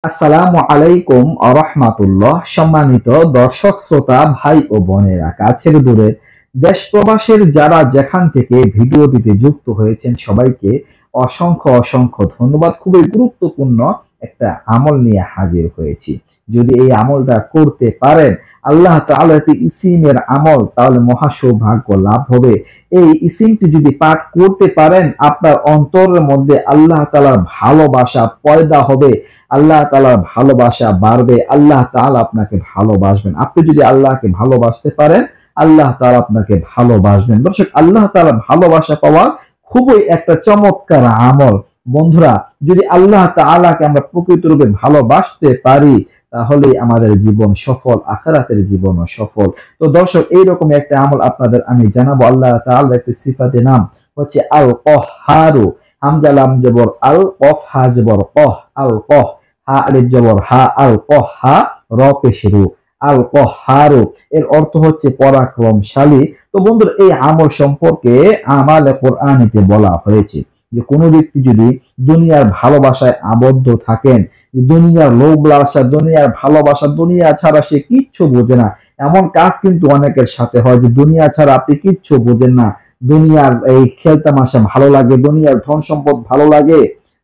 আসসালামু আলাইকুম আরহামাতুল্লাহ। সম্মানিত দর্শক শ্রোতা ভাই ও বোনেরা, কাছের দূরের দেশ প্রবাসের যারা যেখান থেকে ভিডিওটিতে যুক্ত হয়েছেন সবাইকে অসংখ্য অসংখ্য ধন্যবাদ। খুবই গুরুত্বপূর্ণ একটা আমল নিয়ে হাজির হয়েছি। যদি এই আমলটা করতে পারেন, আল্লাহ তাআলা একটি ইসিমের আমল, তাহলে মহা সৌভাগ্য লাভ হবে। এই ইসিমটি যদি পাঠ করতে পারেন, আপনার অন্তরের মধ্যে আল্লাহ তাআলার ভালোবাসা পয়দা হবে, আল্লাহ তাআলার ভালোবাসা বাড়বে, আল্লাহ তাআলা আপনাকে ভালোবাসবেন। আপনি যদি আল্লাহকে ভালোবাসতে পারেন, আল্লাহ তাআলা আপনাকে ভালোবাসবেন। দর্শক, আল্লাহ তাআলার ভালোবাসা পাওয়া খুবই একটা চমৎকার আমল। বন্ধুরা, যদি আল্লাহ তাআলাকে আমরা প্রকৃতরূপে ভালোবাসতে পারি, তাহলে আমাদের জীবন সফল, আখিরাতের জীবনও সফল। তো দর্শক, এইরকম একটা আমল আপনাদের আমি জানাবো। আল্লাহ তাআলার একটি সিফাতের নাম হচ্ছে আল কহ্হারু। হামজা লাম জবর আল, কফ হা জবর কহ, আল কহ, হা আলিফ জবর হা, আল কহ্হা, র পেশ রু, আল কহ্হারু। এর অর্থ হচ্ছে পরাক্রমশালী। তো বন্ধুরা, এই আমল সম্পর্কে আমালে কোরআনিতে বলা হয়েছে যে কোনো ব্যক্তি যদি দুনিয়ার ভালোবাসায় আবদ্ধ থাকেন, দুনিয়ার লোভ লালসা, দুনিয়ার ভালোবাসা, দুনিয়া ছাড়া সে কিচ্ছু বোঝে না। এমন কাজ কিন্তু অনেকের সাথে হয় যে দুনিয়া ছাড়া আপনি কিচ্ছু বোঝেন না। দুনিয়ার এই খেলতামাশা ভালো লাগে, দুনিয়ার ধন সম্পদ ভালো লাগে,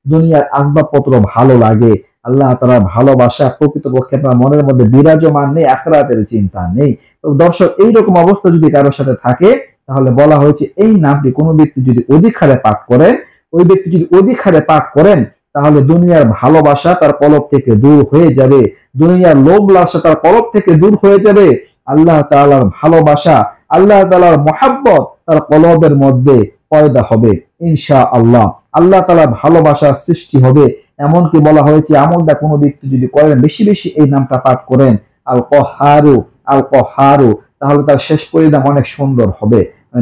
দুনিয়ার আসবাবপত্র ভালো লাগে। আল্লাহ তাআলার ভালোবাসা প্রকৃতপক্ষে আপনার মনের মধ্যে বিরাজমান নেই, আখিরাতের চিন্তা নেই। তো দর্শক, এইরকম অবস্থা যদি কারোর সাথে থাকে, তাহলে বলা হয়েছে এই নামটি কোনো ব্যক্তি যদি অধিক হারে পাঠ করেন, ওই ব্যক্তি যদি অধিক হারে পাঠ করেন, তাহলে দুনিয়ার ভালোবাসা তার কলব থেকে দূর হয়ে যাবে, দুনিয়ার লোভ লালসা তার কলব থেকে দূর হয়ে যাবে। আল্লাহ তাআলার ভালোবাসা, আল্লাহ তাআলার মহাব্বত তার কলবের মধ্যে পয়দা হবে ইনশাআল্লাহ। আল্লাহ তাআলার ভালোবাসার সৃষ্টি হবে। এমনকি বলা হয়েছে আমলটা কোনো ব্যক্তি যদি করেন, বেশি বেশি এই নামটা পাঠ করেন, আল কহ্হারু, আল কহ্হারু, তাহলে তার শেষ পরিণাম অনেক সুন্দর হবে।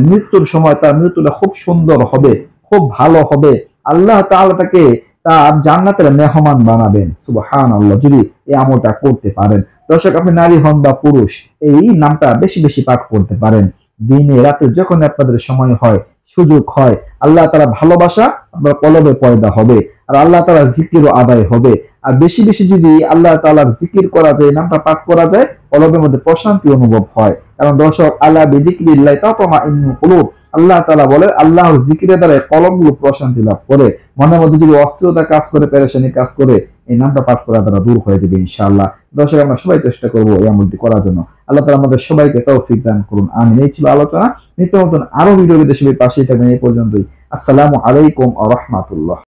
মৃত্যুর সময় তার মৃত্যুটা খুব সুন্দর হবে, খুব ভালো হবে। আল্লাহ তাআলা তাকে তার জান্নাতের মেহমান বানাবেন। সুবহানাল্লাহ, যদি এই আমলটা করতে পারেন। দর্শক, আপনি নারী হন বা পুরুষ, এই নামটা বেশি বেশি পাঠ করতে পারেন। দিনে রাতে যখন আপনাদের সময় হয়, সুযোগ হয়, আল্লাহ তাআলা ভালোবাসা আপনার কলবে পয়দা হবে, আর আল্লাহ তাআলার জিকিরও আদায় হবে। আর বেশি বেশি যদি আল্লাহ তাআলার জিকির করা যায়, নামটা পাঠ করা যায়, কলবের মধ্যে প্রশান্তি অনুভব হয়। কারণ দর্শক, আলা বিযিকরিল্লাহি তাতমাইন্নুল কুলুব, আল্লাহ তাআলা বলে আল্লাহর জিকিরের দ্বারা কলবগুলো প্রশান্তি লাভ করে। মনের মধ্যে যদি অস্থিরতা কাজ করে, পেরেশানি কাজ করে, এই নামটা পাঠ করা দ্বারা দূর হয়ে যাবে ইনশাআল্লাহ। দর্শক, আমরা সবাই চেষ্টা করবো এই আমলটি করার জন্য। আল্লাহ তাআলা আমাদের সবাইকে তৌফিক দান করুন, আমিন। এই ছিল আলোচনা। নিত্য নতুন আরো ভিডিও পেতে সবাই পাশেই থাকবেন। এই পর্যন্তই। আসসালামু আলাইকুম ওয়া রাহমাতুল্লাহ।